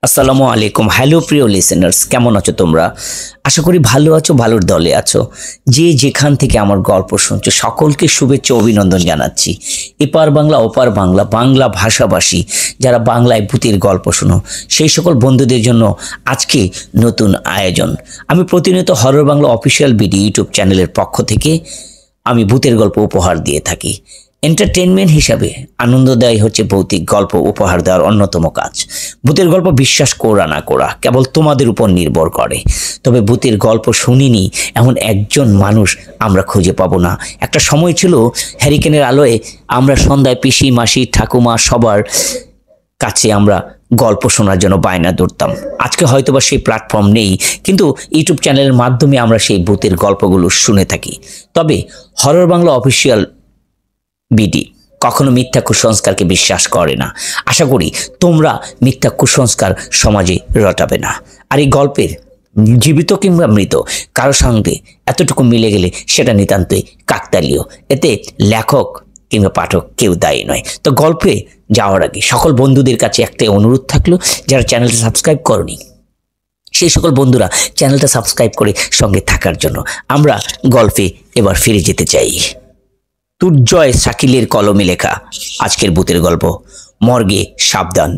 আসসালামু আলাইকুম। হ্যালো প্রিয় লিসেনার্স, কেমন আছো তোমরা? আশা করি ভালো আছো, ভালোর দলে আছো। যে যেখান থেকে আমার গল্প শুনছো সকলকে শুভেচ্ছা অভিনন্দন জানাচ্ছি। এপার বাংলা ওপার বাংলা, বাংলা ভাষাভাষী যারা বাংলায় ভূতের গল্প শোনো সেই সকল বন্ধুদের জন্য আজকে নতুন আয়োজন। আমি প্রতিনিয়ত horror Bangla official BD YouTube চ্যানেলের পক্ষ থেকে আমি ভূতের গল্প উপহার দিয়ে থাকি। এন্টারটেনমেন্ট হিসাবে আনন্দদায়ী হচ্ছে ভৌতিক গল্প উপহার দেওয়ার অন্যতম কাজ। ভূতের গল্প বিশ্বাস করা না করা কেবল তোমাদের উপর নির্ভর করে। তবে ভূতের গল্প শুনিনি এমন একজন মানুষ আমরা খুঁজে পাবো না। একটা সময় ছিল হ্যারিকেনের আলোয় আমরা সন্ধ্যায় পিসি মাসি ঠাকুমা সবার কাছে আমরা গল্প শোনার জন্য বায়না ধরতাম। আজকে হয়তোবা সেই প্ল্যাটফর্ম নেই, কিন্তু ইউটিউব চ্যানেলের মাধ্যমে আমরা সেই ভূতের গল্পগুলো শুনে থাকি। তবে হরর বাংলা অফিসিয়াল বিডি কখনো মিথ্যা কুসংস্কারকে বিশ্বাস করে না। আশা করি তোমরা মিথ্যা কুসংস্কার সমাজে রটাবে না। আর এই গল্পের জীবিত কিংবা মৃত কারো সঙ্গে এতটুকু মিলে গেলে সেটা নিতান্তই কাকতালীয়। এতে লেখক কিংবা পাঠক কেউ দায়ী নয়। তো গল্পে যাওয়ার আগে সকল বন্ধুদের কাছে একটাই অনুরোধ থাকলো, যারা চ্যানেলটা সাবস্ক্রাইব করনি সেই সকল বন্ধুরা চ্যানেলটা সাবস্ক্রাইব করে সঙ্গে থাকার জন্য। আমরা গল্পে এবার ফিরে যেতে চাই। দুর্জয় শাকিলের কলমে লেখা আজকের ভূতের গল্প মর্গে সাবধান।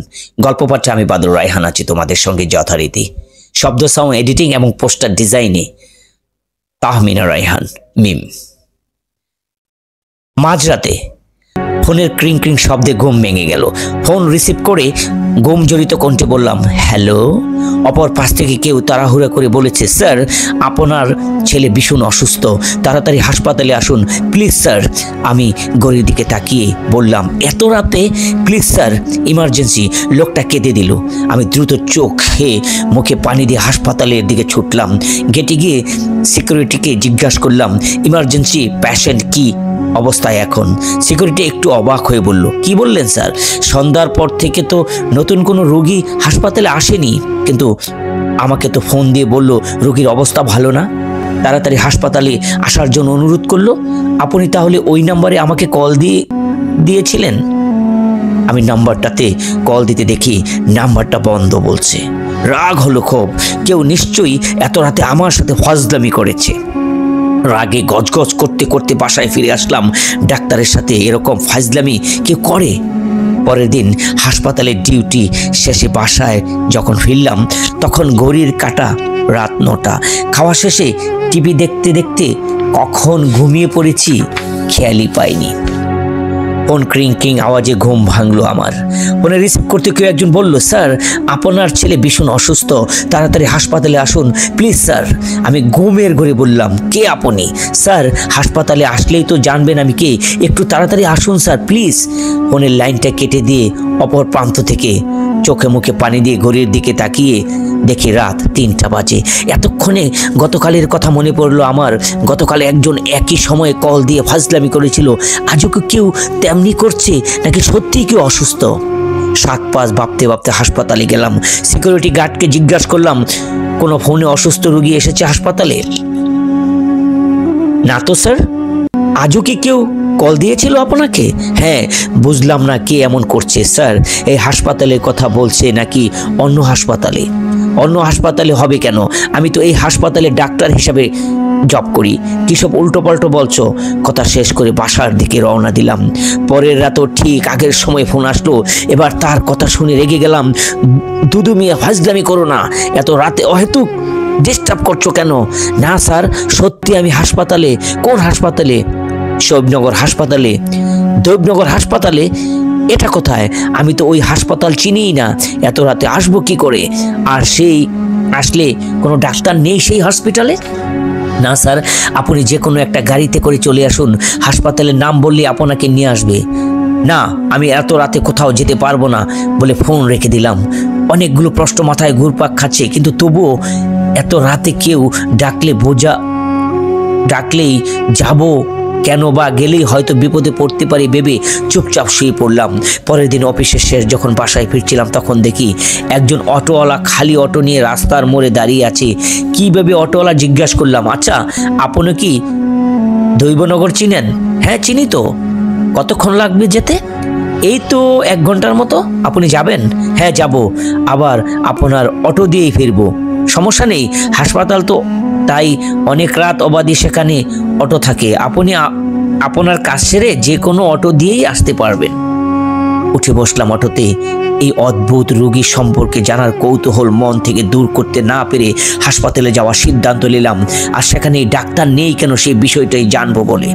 গল্প পাঠে আমি বাদল রায়হান আছি তোমাদের সঙ্গে যথারীতি। শব্দ সাউন্ড এডিটিং এবং পোস্টার ডিজাইনে তাহমিনা রায়হান মিম। মাঝরাতে ফোনের ক্রিং ক্রিং শব্দে ঘুম ভেঙে গেল। ফোন রিসিভ করে ঘুম জড়িত কণ্ঠে বললাম, হ্যালো। অপর পাশ থেকে কেউ তাড়াহুড়া করে বলেছে, স্যার আপনার ছেলে ভীষণ অসুস্থ, তাড়াতাড়ি হাসপাতালে আসুন প্লিজ স্যার। আমি ঘড়ির দিকে তাকিয়ে বললাম, এত রাতে? Please sir, emergency. লোকটা কেঁদে দিল। আমি দ্রুত চোখে মুখে পানি দিয়ে হাসপাতালের দিকে ছুটলাম। গেটে গিয়ে সিকিউরিটিকে জিজ্ঞাসা করলাম, ইমার্জেন্সি পেশেন্ট কি অবস্থায় এখন? সিকিউরিটি একটু অবাক হয়ে বলল, কি বললেন স্যার? সন্ধ্যার পর থেকে তো নতুন কোনো রোগী হাসপাতালে আসেনি, কিন্তু আমাকে তো ফোন দিয়ে বলল রোগীর অবস্থা ভালো না, তাড়াতাড়ি হাসপাতালে আসার জন্য অনুরোধ করলো। আপনি তাহলে ওই নাম্বারে আমাকে কল দিয়েছিলেন? আমি নাম্বারটাতে কল দিতে দেখি নাম্বারটা বন্ধ বলছে। রাগ হলো খুব, কেউ নিশ্চয়ই এত রাতে আমার সাথে ফাজলামি করেছে। রাগে গজগজ করতে করতে বাসায় ফিরে আসলাম। ডাক্তারের সাথে এরকম ফাজলামি কেউ করে? পরের দিন হাসপাতালের ডিউটি শেষে বাসায় যখন ফিরলাম তখন ঘড়ির কাঁটা রাত 9টা। খাওয়া শেষে টিভি দেখতে দেখতে কখন ঘুমিয়ে পড়েছি খেয়ালই পাইনি। ফোন ক্রিং ক্রিং আওয়াজে ঘুম ভাঙলো আমার। ফোনে রিসিভ করতে কেউ একজন বলল, স্যার আপনার ছেলে ভীষণ অসুস্থ, তাড়াতাড়ি হাসপাতালে আসুন প্লিজ স্যার। আমি ঘুমের ঘরে বললাম, কে আপনি? স্যার হাসপাতালে আসলেই তো জানবেন আমি কে, একটু তাড়াতাড়ি আসুন স্যার প্লিজ। ফোনের লাইনটা কেটে দিয়ে অপর প্রান্ত থেকে চোখে মুখে পানি দিয়ে ঘড়ির দিকে তাকিয়ে দেখি রাত 3টা বাজে। এতক্ষণে গতকালের কথা মনে পড়লো আমার। গতকালে একজন একই সময়ে কল দিয়ে ফাজলামি করেছিল। আজও কেউ তেমনি করছে নাকি সত্যিই কেউ অসুস্থ? 7-5 ভাবতে ভাবতে হাসপাতালে গেলাম। সিকিউরিটি গার্ডকে জিজ্ঞাসা করলাম, কোনো ফোনে অসুস্থ রোগী এসেছে হাসপাতালে? না তো স্যার। আজও কি কেউ কল দিয়েছিল আপনাকে? হ্যাঁ। বুঝলাম না কে এমন করছে স্যার। এই হাসপাতালের কথা বলছে নাকি অন্য হাসপাতালে? অন্য হাসপাতালে হবে কেন? আমি তো এই হাসপাতালে ডাক্তার হিসাবে জব করি। কী সব উল্টোপাল্টো বলছো? কথা শেষ করে বাসার দিকে রওনা দিলাম। পরের রাতও ঠিক আগের সময় ফোন আসলো। এবার তার কথা শুনে রেগে গেলাম। দুদু মিয়া ফাজলামি করো না, এত রাতে অহেতুক ডিস্টার্ব করছো কেন? না স্যার সত্যি আমি হাসপাতালে। কোন হাসপাতালে? শৈবনগর হাসপাতালে। দৈবনগর হাসপাতালে? এটা কোথায়? আমি তো ওই হাসপাতাল চিনিই না, এত রাতে আসবো কি করে? আর সেই আসলে কোনো ডাক্তার নেই সেই হসপিটালে? না স্যার, আপনি যে কোনো একটা গাড়িতে করে চলে আসুন, হাসপাতালের নাম বললে আপনাকে নিয়ে আসবে। না আমি এত রাতে কোথাও যেতে পারবো না বলে ফোন রেখে দিলাম। অনেকগুলো প্রশ্ন মাথায় ঘুরপাক খাচ্ছে, কিন্তু তবুও এত রাতে কেউ ডাকলেই যাব কেন, বা গেলেই হয়তো বিপদে পড়তে পারি ভেবে চুপচাপ শুয়ে পড়লাম। পরের দিন অফিসের শেষ যখন বাসায় ফিরছিলাম তখন দেখি একজন অটোওয়ালা খালি অটো নিয়ে রাস্তার মোড়ে দাঁড়িয়ে আছে। কীভাবে অটোওয়ালা জিজ্ঞাসা করলাম, আচ্ছা আপনি কি দৈবনগর চিনেন? হ্যাঁ চিনি তো। কতক্ষণ লাগবে যেতে? এই তো 1 ঘন্টার মতো। আপনি যাবেন? হ্যাঁ যাব, আবার আপনার অটো দিয়েই ফিরবো। সমস্যা নেই, হাসপাতাল তো, তাই অনেক রাত অবধি সেখানে অটো থাকে। আপনি আপনার কাজ সেরে যে কোনো অটো দিয়েই আসতে পারবেন। উঠে বসলাম অটোতে। এই অদ্ভুত রোগী সম্পর্কে জানার কৌতূহল মন থেকে দূর করতে না পেরে হাসপাতালে যাওয়ার সিদ্ধান্ত নিলাম। আর সেখানে ডাক্তার নেই কেন সেই বিষয়টাই জানবো বলে।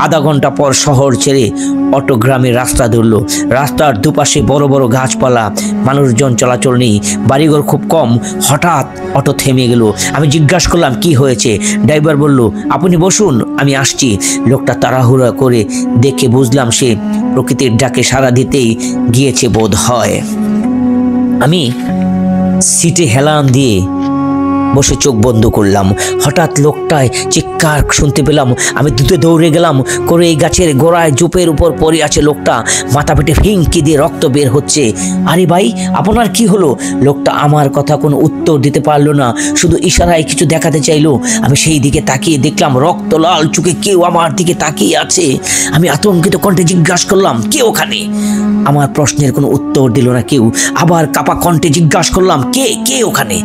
আধা ঘন্টা পর শহর ছেড়ে অটো গ্রামের রাস্তা ধরল। রাস্তার দুপাশে বড় বড় গাছপালা, মানুষজন চলাচল নেই, বাড়িঘর খুব কম। হঠাৎ অটো থেমে গেল। আমি জিজ্ঞাসা করলাম কি হয়েছে। ড্রাইভার বলল, আপনি বসুন, আমি আসছি। লোকটা তাড়াহুড়া করে দেখে বুঝলাম সে প্রকৃতির ডাকে সাড়া দিতেই গিয়েছে বোধ হয়। আমি সিটে হেলান দিয়ে বসে চোখ বন্ধ করলাম। হঠাৎ লোকটায় চিৎকার শুনতে পেলাম। আমি দ্রুত দৌড়ে গেলাম। করে এই গাছের গোড়ায় জুপের উপর পড়ে আছে লোকটা, মাথা পেটে ফিঙ্কি দিয়ে রক্ত বের হচ্ছে। আরে ভাই, আপনার কি হলো? লোকটা আমার কথা কোনো উত্তর দিতে পারলো না, শুধু ইশারায় কিছু দেখাতে চাইলো। আমি সেই দিকে তাকিয়ে দেখলাম রক্ত লাল চোখে কেউ আমার দিকে তাকিয়ে আছে। আমি আতঙ্কিত কণ্ঠে জিজ্ঞাসা করলাম, কে ওখানে? আমার প্রশ্নের কোনো উত্তর দিল না কেউ। আবার কাপা কণ্ঠে জিজ্ঞাসা করলাম, কে কে ওখানে?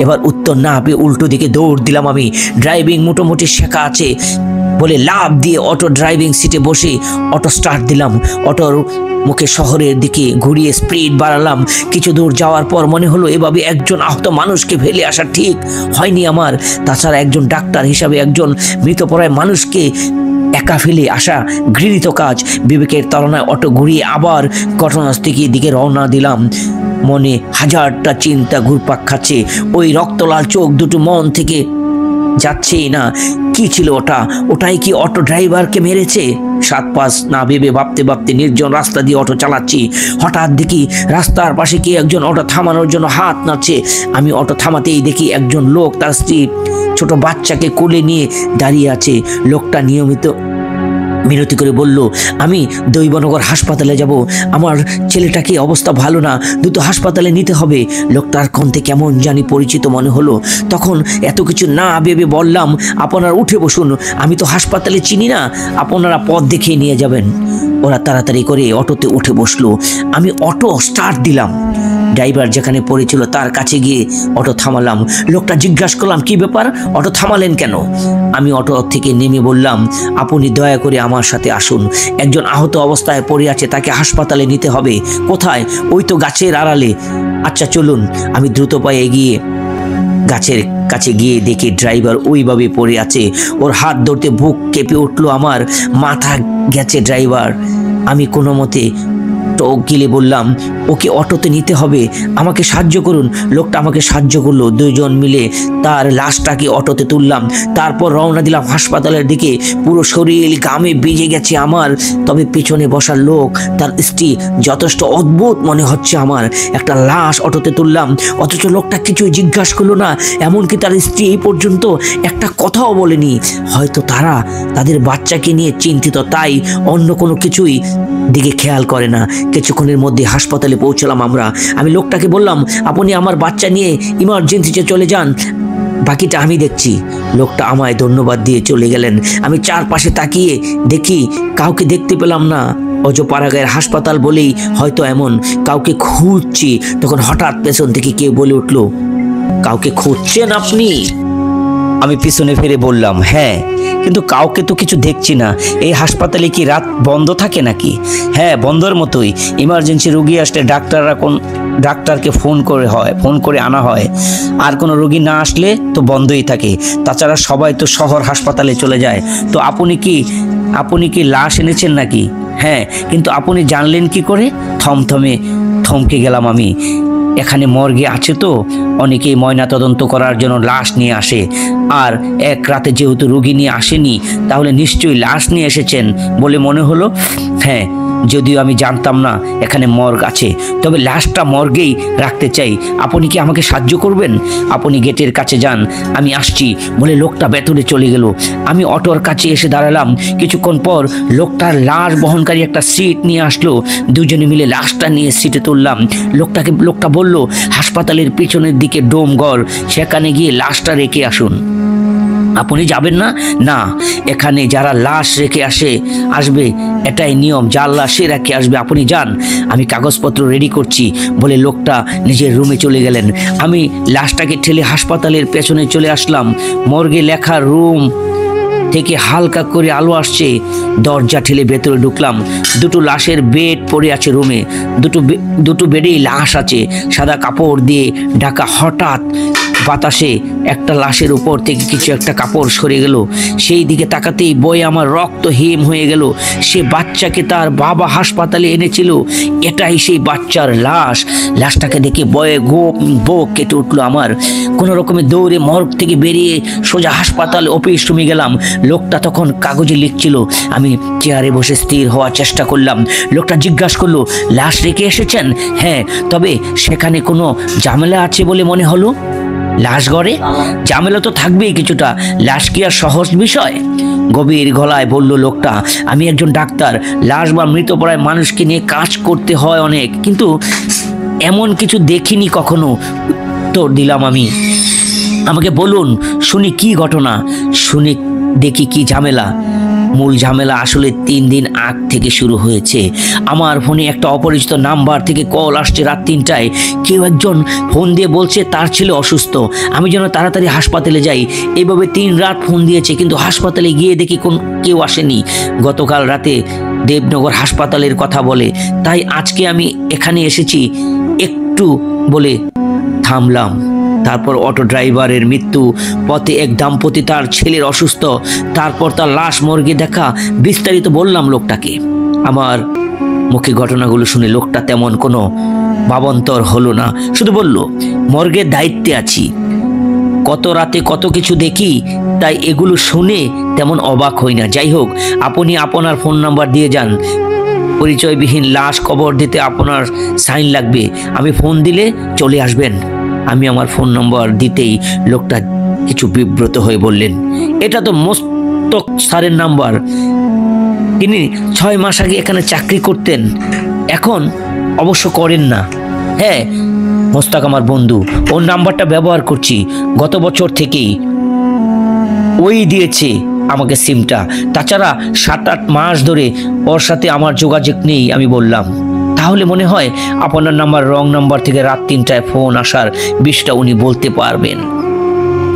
এবার উত্তর না পেয়ে উল্টো দিকে দৌড় দিলাম। আমি ড্রাইভিং মোটামুটি শেখা আছে বলে লাফ দিয়ে অটো ড্রাইভিং সিটে বসে অটো স্টার্ট দিলাম। অটোর মুখে শহরের দিকে ঘুরিয়ে স্পিড বাড়ালাম। কিছু দূর যাওয়ার পর মনে হলো এভাবে একজন আহত মানুষকে ফেলে আসা ঠিক হয়নি আমার। তাছাড়া একজন ডাক্তার হিসাবে একজন মৃতপ্রায় মানুষকে একা ফেলে আসা ঘৃণিত কাজ। বিবেকের তাড়নায় অটো ঘুরিয়ে আবার ঘটনাস্থলের দিকে রওনা দিলাম। মনে হাজারটা চিন্তা ঘুরপাক খাচ্ছে। ওই রক্তলাল চোখ দুটো মন থেকে যাচ্ছেই না। কি ছিল ওটা? ওটাই কি অটো ড্রাইভারকে মেরেছে? 7-5 না ভেবে ভাবতে ভাবতে নির্জন রাস্তা দিয়ে অটো চালাচ্ছি। হঠাৎ দেখি রাস্তার পাশে কি একজন অটো থামানোর জন্য হাত নাড়ছে। আমি অটো থামাতেই দেখি একজন লোক তার স্ত্রী ছোট বাচ্চাকে কোলে নিয়ে দাঁড়িয়ে আছে। লোকটা নিয়মিত মিনতি করে বলল, আমি দৈবনগর হাসপাতালে যাব, আমার ছেলেটাকে অবস্থা ভালো না, দ্রুত হাসপাতালে নিতে হবে। লোকটার কণ্ঠে কেমন জানি পরিচিত মনে হলো। তখন এত কিছু না ভেবে বললাম, আপনারা উঠে বসুন, আমি তো হাসপাতালে চিনি না, আপনারা পথ দেখিয়ে নিয়ে যাবেন। ওরা তাড়াতাড়ি করে অটোতে উঠে বসলো। আমি অটো স্টার্ট দিলাম। ড্রাইভার যেখানে পড়েছিল তার কাছে গিয়ে অটো থামালাম। লোকটা জিজ্ঞাসা করলাম, কি ব্যাপার, অটো থামালেন কেন? আমি অটো থেকে নেমে বললাম, আপনি দয়া করে আমার সাথে আসুন, একজন আহত অবস্থায় পড়ে আছে, তাকে হাসপাতালে নিতে হবে। কোথায়? ওই তো গাছের আড়ালে। আচ্ছা চলুন। আমি দ্রুত পায়ে এগিয়ে গাছের কাছে গিয়ে দেখি ড্রাইভার ওইভাবে পড়ে আছে। ওর হাত ধরতে বুক কেঁপে উঠলো আমার, মাথা গেছে ড্রাইভার। আমি কোনো মতে টোক গিলে বললাম, ওকে অটোতে নিতে হবে, আমাকে সাহায্য করুন। লোকটা আমাকে সাহায্য করলো। দুইজন মিলে তার লাশটাকে অটোতে তুললাম। তারপর রওনা দিলাম হাসপাতালের দিকে। পুরো শরীর ঘামে ভিজে গেছে আমার। তবে পিছনে বসার লোক, তার স্ত্রী, যথেষ্ট অদ্ভুত মনে হচ্ছে আমার। একটা লাশ অটোতে তুললাম, অথচ লোকটা কিছুই জিজ্ঞাসা করলো না। এমনকি তার স্ত্রী এই পর্যন্ত একটা কথাও বলেনি। হয়তো তারা তাদের বাচ্চাকে নিয়ে চিন্তিত, তাই অন্য কোনো কিছুই দিকে খেয়াল করে না। কিছুক্ষণের মধ্যে হাসপাতালে পৌঁছলাম আমরা। আমি লোকটাকে বললাম, আপনি আমার বাচ্চা নিয়ে ইমার্জেন্সিতে চলে যান, বাকিটা আমি দেখছি। লোকটা আমায় ধন্যবাদ দিয়ে চলে গেলেন। আমি চারপাশে তাকিয়ে দেখি কাউকে দেখতে পেলাম না। অজপাড়াগাঁয়ের হাসপাতাল বলেই হয়তো এমন, কাউকে খুঁজছি। তখন হঠাৎ পেছন থেকে কেউ বলে উঠল, কাউকে খুঁজছেন আপনি? আমি পিছনে ফিরে বললাম, হ্যাঁ, কিন্তু কাউকে তো কিছু দেখছি না। এই হাসপাতালে কি রাত বন্ধ থাকে নাকি? হ্যাঁ, বন্ধের মতোই। ইমার্জেন্সি রোগী আসলে ডাক্তারকে ফোন করে আনা হয়। আর কোনো রোগী না আসলে তো বন্ধই থাকে। তাছাড়া সবাই তো শহর হাসপাতালে চলে যায়। তো আপনি কি লাশ এনেছেন নাকি? হ্যাঁ, কিন্তু আপনি জানলেন কি করে? থমকে গেলাম আমি। এখানে মর্গে আছে তো, অনেকেই ময়না তদন্ত করার জন্য লাশ নিয়ে আসে। আর এক রাতে যেহেতু রোগী নিয়ে আসেনি, তাহলে নিশ্চয়ই লাশ নিয়ে এসেছেন বলে মনে হলো। হ্যাঁ, যদিও আমি জানতাম না এখানে মর্গ আছে, তবে লাশটা মর্গেই রাখতে চাই। আপনি কি আমাকে সাহায্য করবেন? আপনি গেটের কাছে যান, আমি আসছি বলে লোকটা ভেতরে চলে গেল। আমি অটোর কাছে এসে দাঁড়ালাম। কিছুক্ষণ পর লোকটার লাশ বহনকারী একটা সিট নিয়ে আসলো। দুজনে মিলে লাশটা নিয়ে সিটে তুললাম। লোকটা বলল, হাসপাতালের পিছনের দিকে ডোমঘর, সেখানে গিয়ে লাশটা রেখে আসুন। আপনি যাবেন না? না, এখানে যারা লাশ রেখে আসবে এটাই নিয়ম, যার লাশ সে রেখে আসবে, আপনি যান, আমি কাগজপত্র রেডি করছি বলে লোকটা নিজের রুমে চলে গেলেন। আমি লাশটাকে ঠেলে হাসপাতালের পেছনে চলে আসলাম। মর্গে লেখা রুম থেকে হালকা করে আলো আসছে, দরজা ঠেলে ভেতরে ঢুকলাম। দুটো লাশের বেড পড়ে আছে রুমে, দুটো বেডেই লাশ আছে, সাদা কাপড় দিয়ে ঢাকা। হঠাৎ বাতাসে একটা লাশের উপর থেকে কিছু একটা কাপড় সরে গেল, সেই দিকে তাকাতেই বয়ে আমার রক্ত হিম হয়ে গেল। সে বাচ্চাকে তার বাবা হাসপাতালে এনেছিল, এটাই সেই বাচ্চার লাশ। লাশটাকে দেখে বয়ে বুক কেটে উঠলো আমার। কোনো রকমে দৌড়ে মর্গ থেকে বেরিয়ে সোজা হাসপাতাল অফিস রুমে গেলাম। লোকটা তখন কাগজে লিখছিল। আমি চেয়ারে বসে স্থির হওয়ার চেষ্টা করলাম। লোকটা জিজ্ঞাসা করলো, লাশ রেখে এসেছেন? হ্যাঁ। তবে সেখানে কোনো ঝামেলা আছে বলে মনে হলো? লাশ ঘরে ঝামেলা তো থাকবেই কিছুটা, লাশ কি আর সহজ বিষয়? গভীর গলায় বলল লোকটা। আমি একজন ডাক্তার, লাশ বা মৃতপ্রায় মানুষকে নিয়ে কাজ করতে হয় অনেক, কিন্তু এমন কিছু দেখিনি কখনো। উত্তর দিলাম আমি। আমাকে বলুন শুনি কি ঘটনা, শুনি দেখি কি ঝামেলা। মূল ঝামেলা আসলে 3 দিন আগ থেকে শুরু হয়েছে। আমার ফোনে একটা অপরিচিত নাম্বার থেকে কল আসছে রাত 3টায়। কেউ একজন ফোন দিয়ে বলছে তার ছেলে অসুস্থ, আমি যেন তাড়াতাড়ি হাসপাতালে যাই। এইভাবে 3 রাত ফোন দিয়েছে, কিন্তু হাসপাতালে গিয়ে দেখি কেউ আসেনি। গতকাল রাতে দেবনগর হাসপাতালের কথা বলে, তাই আজকে আমি এখানে এসেছি। একটু বলে থামলাম। তারপর অটো ড্রাইভারের মৃত্যু, পথে এক দাম্পতি, তার ছেলের অসুস্থ, তারপর তার লাশ মর্গে দেখা, বিস্তারিত বললাম লোকটাকে। আমার মুখে ঘটনাগুলো শুনে লোকটা তেমন কোনো ভাবান্তর হলো না, শুধু বলল, মর্গের দায়িত্বে আছি, কত রাতে কত কিছু দেখি, তাই এগুলো শুনে তেমন অবাক হই না। যাই হোক, আপনি আপনার ফোন নাম্বার দিয়ে যান, পরিচয়বিহীন লাশ কবর দিতে আপনার সাইন লাগবে, আমি ফোন দিলে চলে আসবেন। আমি আমার ফোন নম্বর দিতেই লোকটা কিছু বিব্রত হয়ে বললেন, এটা তো মোস্তক স্যারের নাম্বার, তিনি 6 মাস আগে এখানে চাকরি করতেন, এখন অবশ্য করেন না। হ্যাঁ, মোস্তাক আমার বন্ধু, ওর নাম্বারটা ব্যবহার করছি গত বছর থেকেই, ওই দিয়েছে আমাকে সিমটা। তাছাড়া 7-8 মাস ধরে ওর সাথে আমার যোগাযোগ নেই। আমি বললাম, তাহলে মনে হয় আপনার নাম্বার রং নাম্বার থেকে রাত 3টায় ফোন আসার বিষয়টা উনি বলতে পারবেন।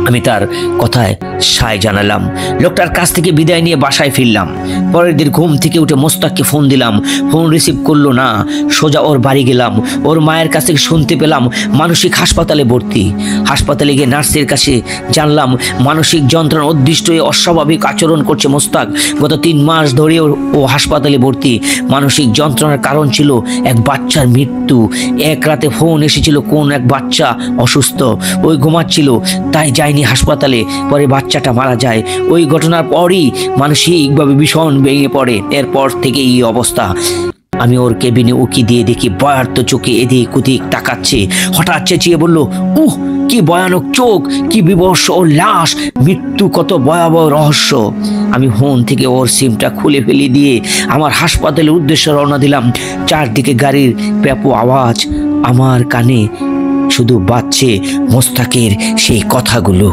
আমি তার কথায় সায় জানালাম। লোকটার কাছ থেকে বিদায় নিয়ে বাসায় ফিরলাম। পরের দিন ঘুম থেকে উঠে মোস্তাককে ফোন দিলাম, ফোন রিসিভ করলো না। সোজা ওর বাড়ি গেলাম। ওর মায়ের কাছ থেকে শুনতে পেলাম মানসিক হাসপাতালে ভর্তি। হাসপাতালে গিয়ে নার্সের কাছে জানলাম মানসিক যন্ত্রণা অদৃষ্ট হয়ে অস্বাভাবিক আচরণ করছে মোস্তাক। গত 3 মাস ধরে ও হাসপাতালে ভর্তি। মানসিক যন্ত্রণার কারণ ছিল এক বাচ্চার মৃত্যু। এক রাতে ফোন এসেছিল কোন এক বাচ্চা অসুস্থ, ওই ঘুমাচ্ছিল, তাই যায়নি হাসপাতালে। পরে বাচ্চাটা মারা যায়। ওই ঘটনার পরই মানসিকভাবে ভীষণ ভেঙে পড়ে। এরপর থেকে এই অবস্থা। আমি ওর কেবিনে উকি দিয়ে দেখি ভয়ার্ত চোখে এদিক ওদিক তাকাচ্ছে। হঠাৎ চেঁচিয়ে বলল, উহ, কি ভয়ানক চোখ, কি বিবর্ষ ওর লাশ, মৃত্যু কত ভয়াবহ রহস্য। আমি ফোন থেকে ওর সিমটা খুলে ফেলে দিয়ে আমার হাসপাতালের উদ্দেশ্যে রওনা দিলাম। চারদিকে গাড়ির ব্যাপক আওয়াজ, আমার কানে শুধু বাজছে মোস্তাকের সেই কথাগুলো।